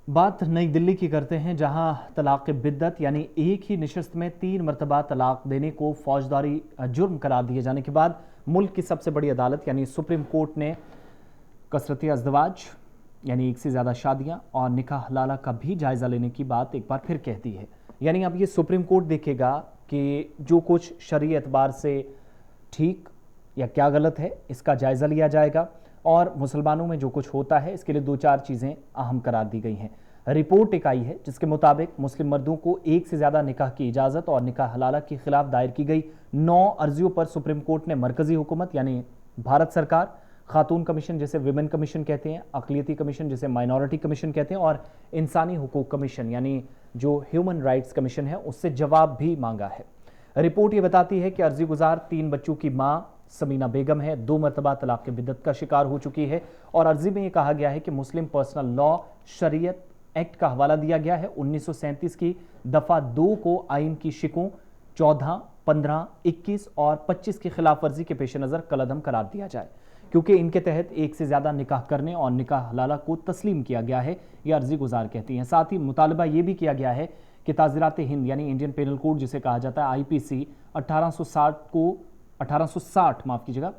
बात नई दिल्ली की करते हैं, जहां तलाक बिद्दत यानी एक ही निशस्त में 3 मरतबा तलाक देने को फौजदारी जुर्म करार दिए जाने के बाद मुल्क की सबसे बड़ी अदालत यानी सुप्रीम कोर्ट ने कसरती अज़दवाज यानी एक से ज़्यादा शादियां और निकाह हलाला का भी जायज़ा लेने की बात एक बार फिर कह दी है। यानी अब ये सुप्रीम कोर्ट देखेगा कि जो कुछ शरई एतबार से ठीक या क्या गलत है, इसका जायज़ा लिया जाएगा और मुसलमानों में जो कुछ होता है इसके लिए 2-4 चीज़ें अहम करार दी गई हैं। रिपोर्ट एक आई है जिसके मुताबिक मुस्लिम मर्दों को एक से ज़्यादा निकाह की इजाज़त और निकाह हलाला के खिलाफ दायर की गई 9 अर्जियों पर सुप्रीम कोर्ट ने मरकज़ी हुकूमत यानी भारत सरकार, खातून कमीशन जिसे विमेन कमीशन कहते हैं, अक़लियती कमीशन जिसे माइनॉरिटी कमीशन कहते हैं और इंसानी हुकूक कमीशन यानी जो ह्यूमन राइट्स कमीशन है उससे जवाब भी मांगा है। रिपोर्ट ये बताती है कि अर्जी गुजार 3 बच्चों की मां समीना बेगम है, 2 मरतबा तलाक बिद्दत का शिकार हो चुकी है और अर्जी में ये कहा गया है कि मुस्लिम पर्सनल लॉ शरीयत एक्ट का हवाला दिया गया है। 1937 की दफ़ा 2 को आइन की शिकों 14, 15, 21 और 25 की खिलाफ वर्जी के पेश नज़र कलअदम करार दिया जाए, क्योंकि इनके तहत एक से ज़्यादा निकाह करने और निकाह हलाला को तस्लीम किया गया है, ये अर्जी गुजार कहती हैं। साथ ही मुतालबा ये भी किया गया है कि ताज़ीरात हिंद यानी इंडियन पेनल कोड जिसे कहा जाता है IPC 1860 माफ़ कीजिएगा,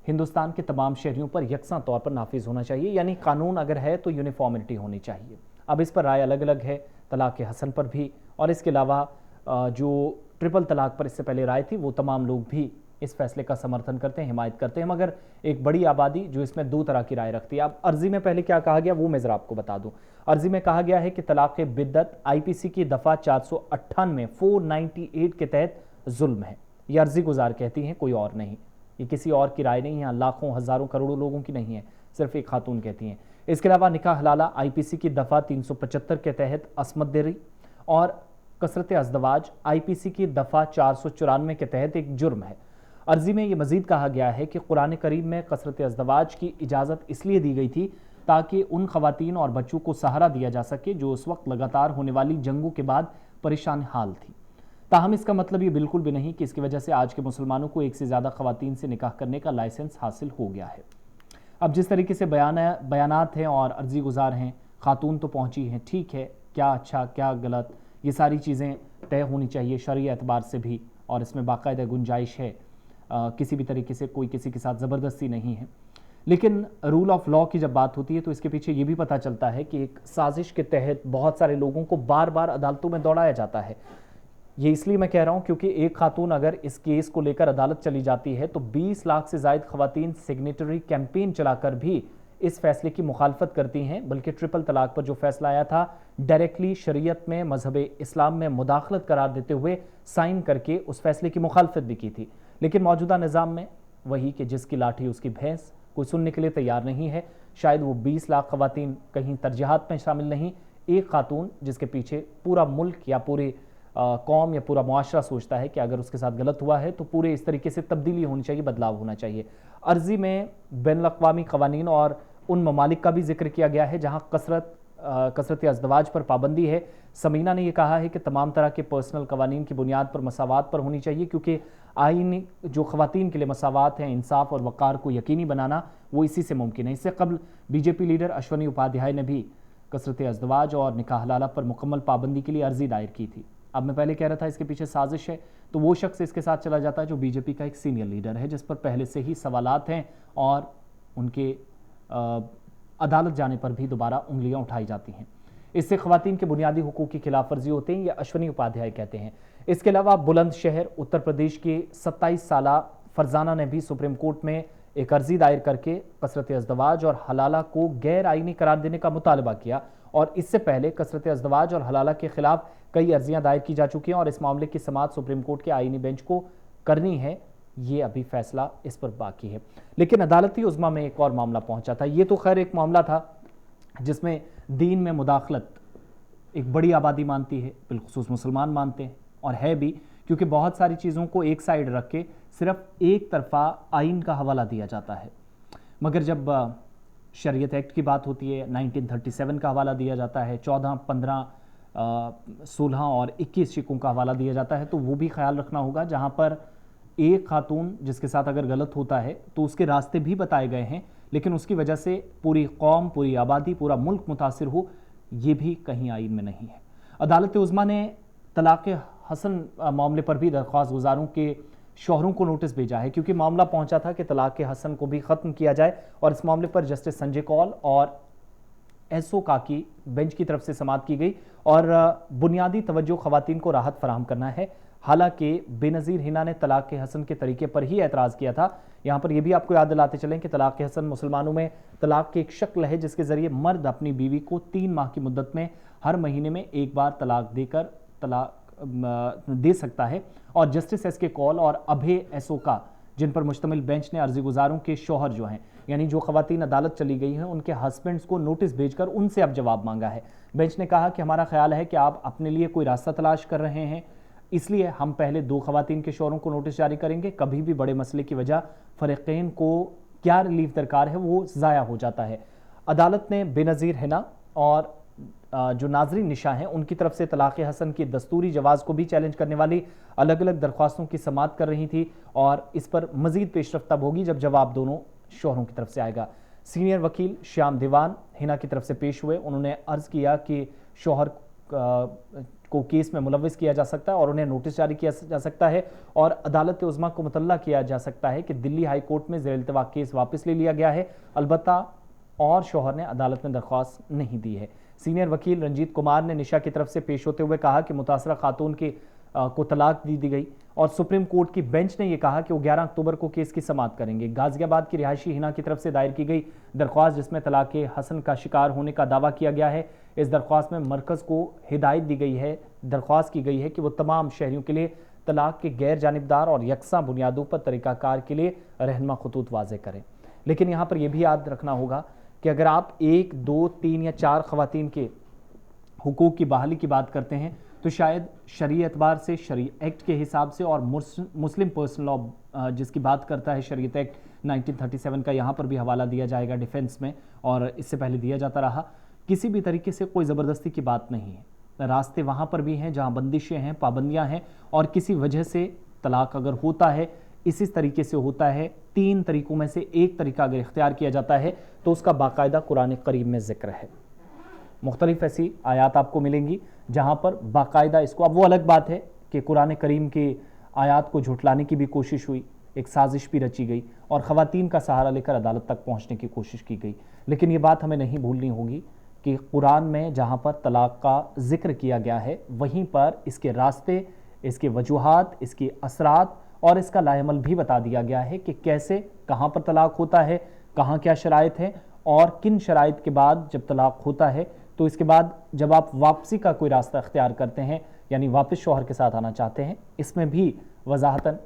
हिंदुस्तान के तमाम शहरियों पर यकसा तौर पर नाफिज होना चाहिए, यानी कानून अगर है तो यूनिफॉर्मिटी होनी चाहिए। अब इस पर राय अलग अलग है, तलाक हसन पर भी, और इसके अलावा जो ट्रिपल तलाक पर इससे पहले राय थी वो तमाम लोग भी इस फैसले का समर्थन करते हैं, हिमायत करते हैं, मगर एक बड़ी आबादी जो इसमें 2 तरह की राय रखती है। अब अर्जी में पहले क्या कहा गया वो मैं ज़रा आपको बता दूं। अर्जी में कहा गया है कि तलाक बिद्दत IPC की दफ़ा 498 के तहत जुल्म है। ये अर्जी गुजार कहती हैं, कोई और नहीं, ये किसी और की राय नहीं है, लाखों हज़ारों करोड़ों लोगों की नहीं है, सिर्फ एक खातून कहती हैं। इसके अलावा निकाह हलाला IPC की दफ़ा 375 के तहत असमत देरी और कसरत अज़दवाज IPC की दफ़ा 494 के तहत एक जुर्म है। अर्जी में ये मजीद कहा गया है कि कुरान करीम में कसरत अज़दवाज की इजाज़त इसलिए दी गई थी ताकि उन ख़वातीन और बच्चों को सहारा दिया जा सके जो उस वक्त लगातार होने वाली जंगों के बाद परेशान हाल थी। ताहम इसका मतलब ये बिल्कुल भी नहीं कि इसकी वजह से आज के मुसलमानों को एक से ज़्यादा ख़वातीन से निकाह करने का लाइसेंस हासिल हो गया है। अब जिस तरीके से बयानात हैं और अर्जी गुजार हैं, खातून तो पहुँची हैं, ठीक है, क्या अच्छा क्या गलत ये सारी चीज़ें तय होनी चाहिए शरई एतबार से भी, और इसमें बाकायदा गुंजाइश है, किसी भी तरीके से कोई किसी के साथ ज़बरदस्ती नहीं है। लेकिन रूल ऑफ लॉ की जब बात होती है तो इसके पीछे ये भी पता चलता है कि एक साजिश के तहत बहुत सारे लोगों को बार बार अदालतों में दौड़ाया जाता है। ये इसलिए मैं कह रहा हूँ क्योंकि एक खातून अगर इस केस को लेकर अदालत चली जाती है तो 20 लाख से ज़ायद ख़वातीन सिग्नेटरी कैंपेन चलाकर भी इस फैसले की मुखालफत करती हैं, बल्कि ट्रिपल तलाक पर जो फैसला आया था डायरेक्टली शरीयत में मजहब इस्लाम में मुदाखलत करार देते हुए साइन करके उस फैसले की मुखालफत भी की थी। लेकिन मौजूदा निज़ाम में वही कि जिसकी लाठी उसकी भैंस, कोई सुनने के लिए तैयार नहीं है। शायद वो 20 लाख ख़वातीन कहीं तरजीहात में शामिल नहीं, एक खातून जिसके पीछे पूरा मुल्क या पूरे कौम या पूरा मुआशरा सोचता है कि अगर उसके साथ गलत हुआ है तो पूरे इस तरीके से तब्दीली होनी चाहिए, बदलाव होना चाहिए। अर्जी में बैनुल-अक़वामी क़वानीन और उन ममालिक का भी जिक्र किया गया है जहाँ कसरत अज़दवाज पर पाबंदी है। समीना ने यह कहा है कि तमाम तरह के पर्सनल क़वानीन की बुनियाद पर मसावात पर होनी चाहिए, क्योंकि आइन जो ख़वातीन के लिए मसावात हैं, इंसाफ और वक़ार को यकीनी बनाना, वो इसी से मुमकिन है। इससे कबल BJP लीडर अश्वनी उपाध्याय ने भी कसरत अज़दवाज और निकाह हलाला पर मुकम्मल पाबंदी के लिए अर्जी दायर की थी। अब मैं पहले कह रहा था इसके पीछे साजिश है, तो वो शख्स इसके साथ चला जाता है जो BJP का एक सीनियर लीडर है, जिस पर पहले से ही सवालात हैं और उनके अदालत जाने पर भी दोबारा उंगलियां उठाई जाती हैं। इससे ख़वातीन के बुनियादी हुकूक की खिलाफ वर्जी होते हैं, यह अश्वनी उपाध्याय कहते हैं। इसके अलावा बुलंदशहर उत्तर प्रदेश के 27 साला फरजाना ने भी सुप्रीम कोर्ट में एक अर्जी दायर करके कसरत अज़दवाज और हलाला को गैर आइनी करार देने का मुतालबा किया, और इससे पहले कसरत अज़दवाज और हलाला के खिलाफ कई अर्जियां दायर की जा चुकी हैं और इस मामले की समाअत सुप्रीम कोर्ट के आइनी बेंच को करनी है। ये अभी फैसला इस पर बाकी है। लेकिन अदालती उज़्मा में एक और मामला पहुंचा था। ये तो खैर एक मामला था जिसमें दीन में मुदाखलत एक बड़ी आबादी मानती है, बिलखुसूस मुसलमान मानते हैं, और है भी, क्योंकि बहुत सारी चीज़ों को एक साइड रख के सिर्फ एक तरफा आइन का हवाला दिया जाता है। मगर जब शरीयत एक्ट की बात होती है, 1937 का हवाला दिया जाता है, 14, 15, 16 और 21 शिकों का हवाला दिया जाता है, तो वो भी ख्याल रखना होगा। जहाँ पर एक खातून जिसके साथ अगर गलत होता है तो उसके रास्ते भी बताए गए हैं, लेकिन उसकी वजह से पूरी कौम, पूरी आबादी, पूरा मुल्क मुतासिर हो, ये भी कहीं आइन में नहीं है। अदालत उज़्मा ने तलाक़ हसन मामले पर भी दरख्वास्त गुजारों के शौहरों को नोटिस भेजा है, क्योंकि मामला पहुंचा था कि तलाक़ हसन को भी ख़त्म किया जाए, और इस मामले पर जस्टिस संजय कौल और एसओ का की बेंच की तरफ से समाअत की गई और बुनियादी तवज्जो ख़वातीन को राहत फराहम करना है। हालांकि बेनज़ीर हिना ने तलाक़ हसन के तरीके पर ही एतराज़ किया था। यहाँ पर यह भी आपको याद दिलाते चलें कि तलाक़ हसन मुसलमानों में तलाक़ की एक शक्ल है जिसके ज़रिए मर्द अपनी बीवी को 3 माह की मुद्दत में हर महीने में एक बार तलाक़ देकर तलाक़ दे सकता है। और जस्टिस एस के कौल और अभय एसओ का जिन पर मुश्तमिल बेंच ने अर्जी गुजारों के शौहर जो हैं, यानी जो ख़वातीन अदालत चली गई हैं, उनके हस्बैंड्स को नोटिस भेजकर उनसे अब जवाब मांगा है। बेंच ने कहा कि हमारा ख्याल है कि आप अपने लिए कोई रास्ता तलाश कर रहे हैं, इसलिए हम पहले 2 ख़वातीन के शौहरों को नोटिस जारी करेंगे। कभी भी बड़े मसले की वजह फ़रीक़ैन को क्या रिलीफ दरकार है वो ज़ाया हो जाता है। अदालत ने बेनज़ीर हिना और जो नाज़रीन निशा हैं उनकी तरफ से तलाक़ हसन की दस्तूरी जवाज़ को भी चैलेंज करने वाली अलग अलग दरख्वास्तों की समाअत कर रही थी, और इस पर मज़ीद पेशरफ़्त तब होगी जब जवाब दोनों शौहरों की तरफ से आएगा। सीनियर वकील श्याम दीवान हिना की तरफ से पेश हुए। उन्होंने अर्ज़ किया कि शौहर को केस में मुलव्वस किया जा सकता है और उन्हें नोटिस जारी किया जा सकता है, और अदालत उज़्मा को मुतल्ला किया जा सकता है कि दिल्ली हाई कोर्ट में ज़ेर इल्तिवा केस वापस ले लिया गया है। अलबत्ता और शौहर ने अदालत में दरख्वास्त नहीं दी है। सीनियर वकील रंजीत कुमार ने निशा की तरफ से पेश होते हुए कहा कि मुतासरा खातून को तलाक दी गई, और सुप्रीम कोर्ट की बेंच ने यह कहा कि वो 11 अक्टूबर को केस की समाअत करेंगे। गाजियाबाद की रिहायशी हिना की तरफ से दायर की गई दरख्वास्त जिसमें तलाक़ हसन का शिकार होने का दावा किया गया है, इस दरख्वास्त में मरकज़ को हिदायत दी गई है, दरख्वास्त की गई है कि वो तमाम शहरियों के लिए तलाक के गैर जानिबदार और यकसा बुनियादों पर तरीक़ाकार के लिए रहनुमा खतूत वाज़े करें। लेकिन यहाँ पर यह भी याद रखना होगा कि अगर आप 1, 2, 3 या 4 ख़वातीन के हुकूक की बहाली की बात करते हैं तो शायद शरई एतबार से, शरई एक्ट के हिसाब से, और मुस्लिम पर्सनल लॉ जिसकी बात करता है शरीयत एक्ट 1937 का, यहाँ पर भी हवाला दिया जाएगा डिफेंस में, और इससे पहले दिया जाता रहा। किसी भी तरीके से कोई ज़बरदस्ती की बात नहीं है। रास्ते वहाँ पर भी हैं जहाँ बंदिशें हैं, पाबंदियाँ हैं, और किसी वजह से तलाक अगर होता है इसी तरीके से होता है, 3 तरीक़ों में से एक तरीका अगर इख्तियार किया जाता है तो उसका बाकायदा कुरान करीम में ज़िक्र है। मुख्तलिफ ऐसी आयात आपको मिलेंगी जहाँ पर बाकायदा इसको, अब वो अलग बात है कि कुरान करीम की आयात को झुटलाने की भी कोशिश हुई, एक साजिश भी रची गई और ख़वातीन का सहारा लेकर अदालत तक पहुँचने की कोशिश की गई। लेकिन ये बात हमें नहीं भूलनी होगी कि कुरान में जहाँ पर तलाक़ का ज़िक्र किया गया है वहीं पर इसके रास्ते, इसके वजूहात, इसके असरात और इसका लाएमल भी बता दिया गया है कि कैसे, कहाँ पर तलाक़ होता है, कहाँ क्या शराइत है, और किन शराइत के बाद जब तलाक़ होता है तो इसके बाद जब आप वापसी का कोई रास्ता अख्तियार करते हैं, यानी वापस शौहर के साथ आना चाहते हैं, इसमें भी वजाहतन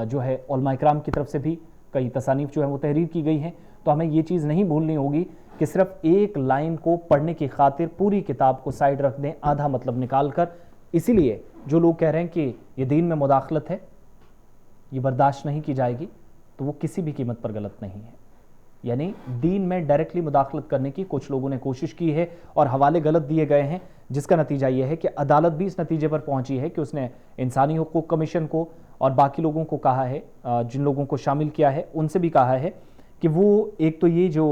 जो है उलमा इकराम की तरफ से भी कई तसानीफ जो है वो तहरीर की गई हैं। तो हमें ये चीज़ नहीं भूलनी होगी कि सिर्फ एक लाइन को पढ़ने की खातिर पूरी किताब को साइड रख दें, आधा मतलब निकाल कर। इसीलिए जो लोग कह रहे हैं कि ये दीन में मुदाखलत है, ये बर्दाश्त नहीं की जाएगी, तो वो किसी भी कीमत पर गलत नहीं है। यानी दीन में डायरेक्टली मुदाखलत करने की कुछ लोगों ने कोशिश की है और हवाले गलत दिए गए हैं, जिसका नतीजा ये है कि अदालत भी इस नतीजे पर पहुंची है कि उसने इंसानी हुकूक कमीशन को और बाकी लोगों को कहा है, जिन लोगों को शामिल किया है उनसे भी कहा है कि वो एक तो ये जो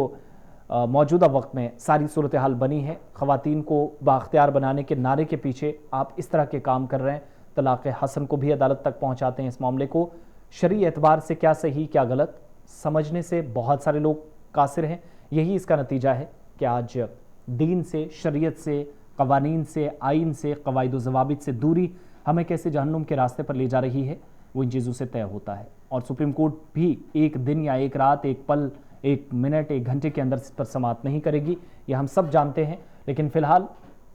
मौजूदा वक्त में सारी सूरत हाल बनी है, ख़वातीन को बाख्तियार बनाने के नारे के पीछे आप इस तरह के काम कर रहे हैं, तलाक़ हसन को भी अदालत तक पहुँचाते हैं। इस मामले को शरई एतबार से क्या सही क्या गलत समझने से बहुत सारे लोग कासिर हैं। यही इसका नतीजा है कि आज दीन से, शरीयत से, कवानीन से, आइन से, कवायद व ज़वाबित से दूरी हमें कैसे जहन्नुम के रास्ते पर ले जा रही है, वो इन चीज़ों से तय होता है। और सुप्रीम कोर्ट भी एक दिन या एक रात, एक पल, एक मिनट, एक घंटे के अंदर इस पर समाअत नहीं करेगी, ये हम सब जानते हैं। लेकिन फ़िलहाल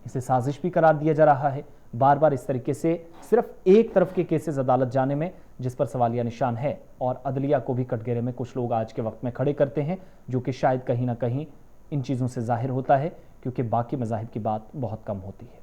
इसे साजिश भी करार दिया जा रहा है, बार बार इस तरीके से सिर्फ एक तरफ के केसेस अदालत जाने में, जिस पर सवालिया निशान है। और अदलिया को भी कटघरे में कुछ लोग आज के वक्त में खड़े करते हैं, जो कि शायद कहीं ना कहीं इन चीज़ों से ज़ाहिर होता है, क्योंकि बाकी मज़ाहिब की बात बहुत कम होती है।